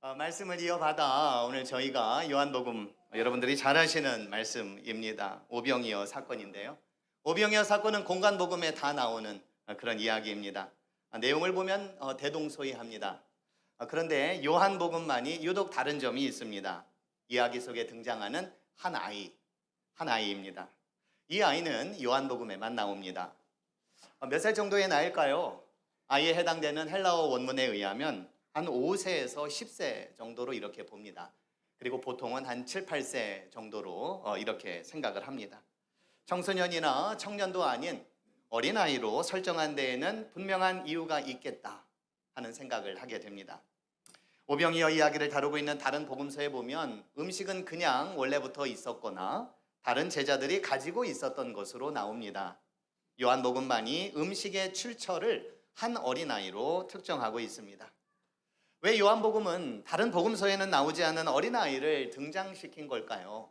말씀을 이어받아 오늘 저희가 요한복음 여러분들이 잘 아시는 말씀입니다. 오병이어 사건인데요. 오병이어 사건은 공간복음에 다 나오는 그런 이야기입니다. 내용을 보면 대동소이합니다. 그런데 요한복음만이 유독 다른 점이 있습니다. 이야기 속에 등장하는 한 아이입니다. 이 아이는 요한복음에만 나옵니다. 몇 살 정도의 나이일까요? 아이에 해당되는 헬라어 원문에 의하면 한 5세에서 10세 정도로 이렇게 봅니다. 그리고 보통은 한 7, 8세 정도로 이렇게 생각을 합니다. 청소년이나 청년도 아닌 어린아이로 설정한 데에는 분명한 이유가 있겠다 하는 생각을 하게 됩니다. 오병이어 이야기를 다루고 있는 다른 복음서에 보면 음식은 그냥 원래부터 있었거나 다른 제자들이 가지고 있었던 것으로 나옵니다. 요한복음만이 음식의 출처를 한 어린아이로 특정하고 있습니다. 왜 요한복음은 다른 복음서에는 나오지 않은 어린아이를 등장시킨 걸까요?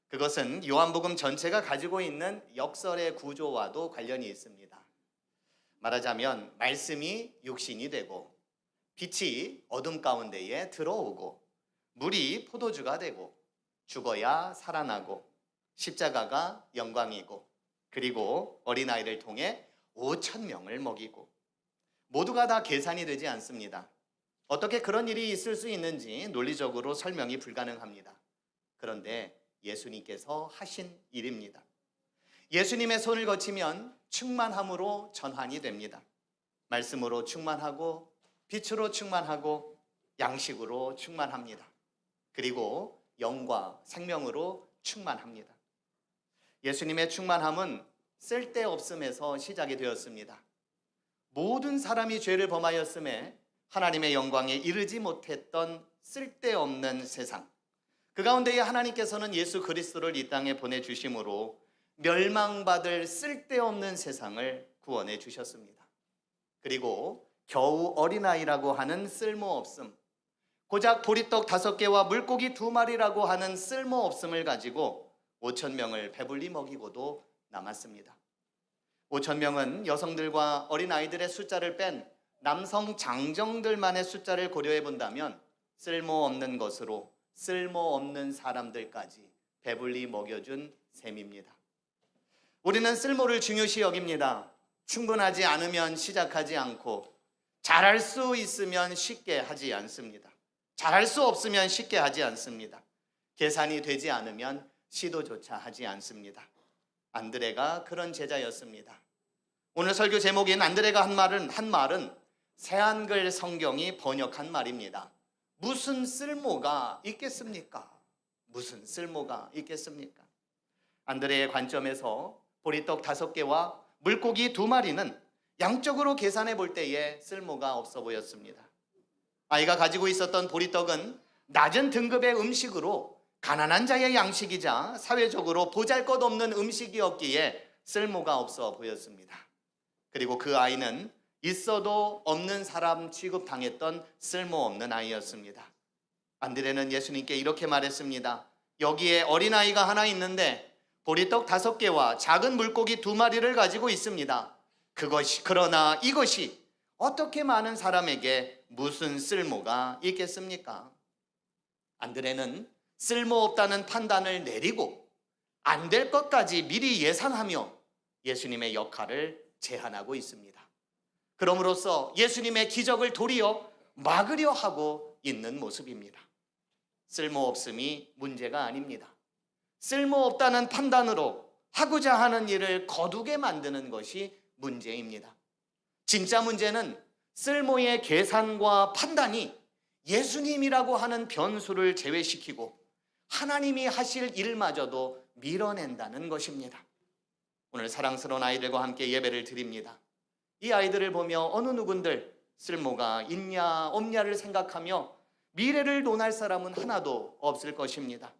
그것은 요한복음 전체가 가지고 있는 역설의 구조와도 관련이 있습니다. 말하자면 말씀이 육신이 되고 빛이 어둠 가운데에 들어오고 물이 포도주가 되고 죽어야 살아나고 십자가가 영광이고 그리고 어린아이를 통해 5,000명을 먹이고 모두가 다 계산이 되지 않습니다. 어떻게 그런 일이 있을 수 있는지 논리적으로 설명이 불가능합니다. 그런데 예수님께서 하신 일입니다. 예수님의 손을 거치면 충만함으로 전환이 됩니다. 말씀으로 충만하고 빛으로 충만하고 양식으로 충만합니다. 그리고 영과 생명으로 충만합니다. 예수님의 충만함은 쓸데없음에서 시작이 되었습니다. 모든 사람이 죄를 범하였음에 하나님의 영광에 이르지 못했던 쓸데없는 세상, 그 가운데에 하나님께서는 예수 그리스도를 이 땅에 보내주심으로 멸망받을 쓸데없는 세상을 구원해 주셨습니다. 그리고 겨우 어린아이라고 하는 쓸모없음, 고작 보리떡 5개와 물고기 2마리라고 하는 쓸모없음을 가지고 5,000명을 배불리 먹이고도 남았습니다. 5,000명은 여성들과 어린아이들의 숫자를 뺀 남성 장정들만의 숫자를 고려해 본다면 쓸모없는 것으로 쓸모없는 사람들까지 배불리 먹여준 셈입니다. 우리는 쓸모를 중요시 여깁니다. 충분하지 않으면 시작하지 않고 잘할 수 있으면 쉽게 하지 않습니다. 잘할 수 없으면 쉽게 하지 않습니다. 계산이 되지 않으면 시도조차 하지 않습니다. 안드레가 그런 제자였습니다. 오늘 설교 제목인 안드레가 한 말은 새한글 성경이 번역한 말입니다. 무슨 쓸모가 있겠습니까? 무슨 쓸모가 있겠습니까? 안드레의 관점에서 보리떡 5개와 물고기 2마리는 양적으로 계산해 볼 때에 쓸모가 없어 보였습니다. 아이가 가지고 있었던 보리떡은 낮은 등급의 음식으로 가난한 자의 양식이자 사회적으로 보잘것없는 음식이었기에 쓸모가 없어 보였습니다. 그리고 그 아이는 있어도 없는 사람 취급당했던 쓸모없는 아이였습니다. 안드레는 예수님께 이렇게 말했습니다. 여기에 어린아이가 하나 있는데 보리떡 5개와 작은 물고기 2마리를 가지고 있습니다. 그러나 이것이 어떻게 많은 사람에게 무슨 쓸모가 있겠습니까? 안드레는 쓸모없다는 판단을 내리고 안 될 것까지 미리 예상하며 예수님의 역할을 제한하고 있습니다. 그럼으로써 예수님의 기적을 도리어 막으려 하고 있는 모습입니다. 쓸모없음이 문제가 아닙니다. 쓸모없다는 판단으로 하고자 하는 일을 거두게 만드는 것이 문제입니다. 진짜 문제는 쓸모의 계산과 판단이 예수님이라고 하는 변수를 제외시키고 하나님이 하실 일마저도 밀어낸다는 것입니다. 오늘 사랑스러운 아이들과 함께 예배를 드립니다. 이 아이들을 보며 어느 누군들 쓸모가 있냐 없냐를 생각하며 미래를 논할 사람은 하나도 없을 것입니다.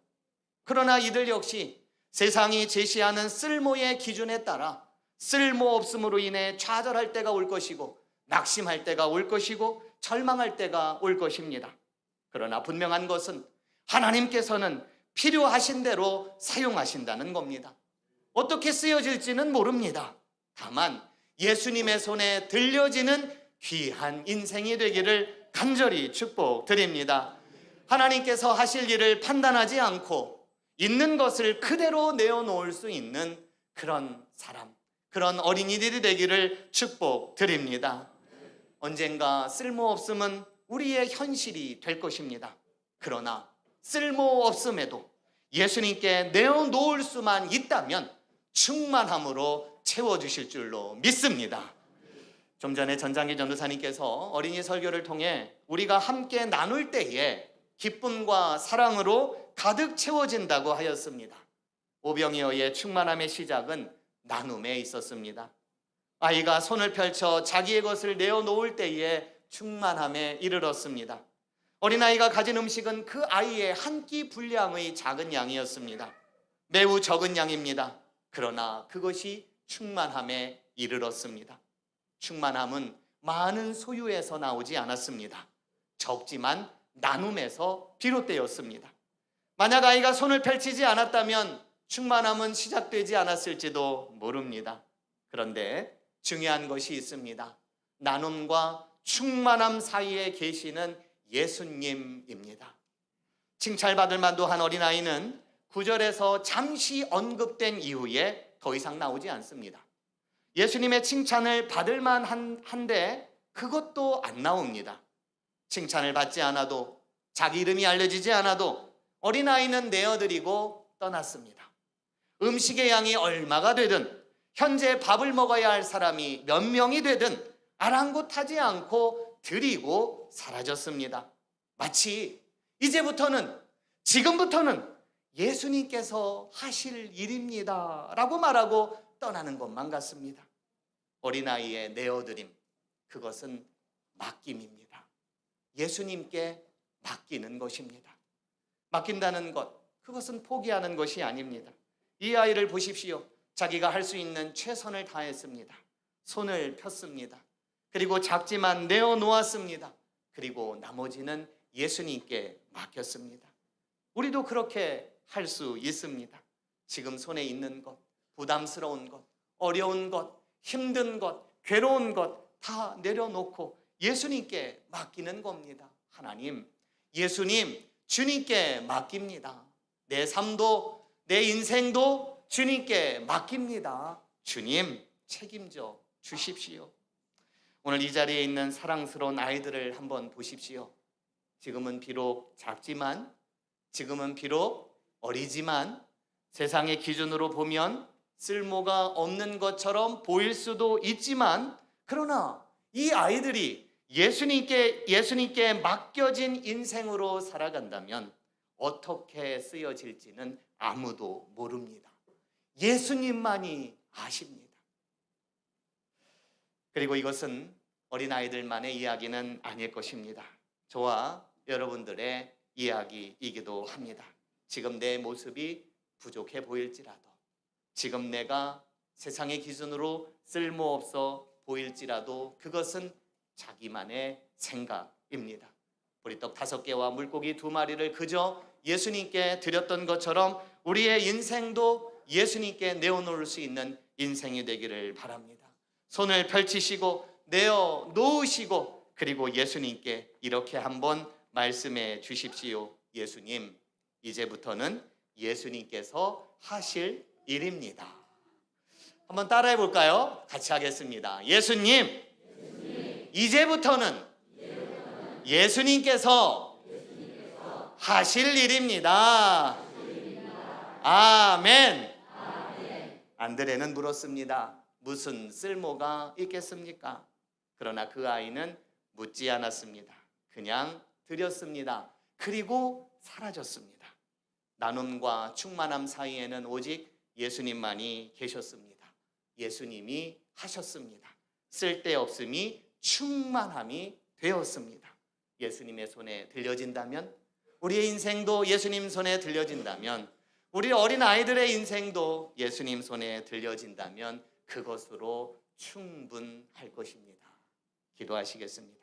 그러나 이들 역시 세상이 제시하는 쓸모의 기준에 따라 쓸모없음으로 인해 좌절할 때가 올 것이고 낙심할 때가 올 것이고 절망할 때가 올 것입니다. 그러나 분명한 것은 하나님께서는 필요하신 대로 사용하신다는 겁니다. 어떻게 쓰여질지는 모릅니다. 다만 예수님의 손에 들려지는 귀한 인생이 되기를 간절히 축복드립니다. 하나님께서 하실 일을 판단하지 않고 있는 것을 그대로 내어놓을 수 있는 그런 사람, 그런 어린이들이 되기를 축복드립니다. 언젠가 쓸모없음은 우리의 현실이 될 것입니다. 그러나 쓸모없음에도 예수님께 내어놓을 수만 있다면 충만함으로 채워주실 줄로 믿습니다. 좀 전에 전장기 전도사님께서 어린이 설교를 통해 우리가 함께 나눌 때에 기쁨과 사랑으로 가득 채워진다고 하였습니다. 오병이어의 충만함의 시작은 나눔에 있었습니다. 아이가 손을 펼쳐 자기의 것을 내어놓을 때에 충만함에 이르렀습니다. 어린아이가 가진 음식은 그 아이의 한 끼 분량의 작은 양이었습니다. 매우 적은 양입니다. 그러나 그것이 충만함에 이르렀습니다. 충만함은 많은 소유에서 나오지 않았습니다. 적지만 나눔에서 비롯되었습니다. 만약 아이가 손을 펼치지 않았다면 충만함은 시작되지 않았을지도 모릅니다. 그런데 중요한 것이 있습니다. 나눔과 충만함 사이에 계시는 예수님입니다. 칭찬받을 만도 한 어린아이는 9절에서 잠시 언급된 이후에 더 이상 나오지 않습니다. 예수님의 칭찬을 받을 만한데 그것도 안 나옵니다. 칭찬을 받지 않아도, 자기 이름이 알려지지 않아도 어린아이는 내어드리고 떠났습니다. 음식의 양이 얼마가 되든, 현재 밥을 먹어야 할 사람이 몇 명이 되든 아랑곳하지 않고 드리고 사라졌습니다. 마치 이제부터는, 지금부터는 예수님께서 하실 일입니다 라고 말하고 떠나는 것만 같습니다. 어린아이의 내어드림, 그것은 맡김입니다. 예수님께 맡기는 것입니다. 맡긴다는 것, 그것은 포기하는 것이 아닙니다. 이 아이를 보십시오. 자기가 할 수 있는 최선을 다했습니다. 손을 폈습니다. 그리고 작지만 내어놓았습니다. 그리고 나머지는 예수님께 맡겼습니다. 우리도 그렇게 할 수 있습니다. 지금 손에 있는 것, 부담스러운 것, 어려운 것, 힘든 것, 괴로운 것 다 내려놓고 예수님께 맡기는 겁니다. 하나님, 예수님, 주님께 맡깁니다. 내 삶도, 내 인생도 주님께 맡깁니다. 주님, 책임져 주십시오. 오늘 이 자리에 있는 사랑스러운 아이들을 한번 보십시오. 지금은 비록 작지만, 지금은 비록 어리지만 세상의 기준으로 보면 쓸모가 없는 것처럼 보일 수도 있지만, 그러나 이 아이들이 예수님께 맡겨진 인생으로 살아간다면 어떻게 쓰여질지는 아무도 모릅니다. 예수님만이 아십니다. 그리고 이것은 어린아이들만의 이야기는 아닐 것입니다. 저와 여러분들의 이야기이기도 합니다. 지금 내 모습이 부족해 보일지라도, 지금 내가 세상의 기준으로 쓸모없어 보일지라도 그것은 자기만의 생각입니다. 보리떡 5개와 물고기 2마리를 그저 예수님께 드렸던 것처럼 우리의 인생도 예수님께 내어놓을 수 있는 인생이 되기를 바랍니다. 손을 펼치시고 내어놓으시고 그리고 예수님께 이렇게 한번 말씀해 주십시오. 예수님, 이제부터는 예수님께서 하실 일입니다. 한번 따라해 볼까요? 같이 하겠습니다. 예수님, 이제부터는 예수님께서 하실 일입니다. 아멘. 안드레는 물었습니다. 무슨 쓸모가 있겠습니까? 그러나 그 아이는 묻지 않았습니다. 그냥 드렸습니다. 그리고 사라졌습니다. 나눔과 충만함 사이에는 오직 예수님만이 계셨습니다. 예수님이 하셨습니다. 쓸데없음이 충만함이 되었습니다. 예수님의 손에 들려진다면, 우리의 인생도 예수님 손에 들려진다면, 우리 어린 아이들의 인생도 예수님 손에 들려진다면 그것으로 충분할 것입니다. 기도하시겠습니다.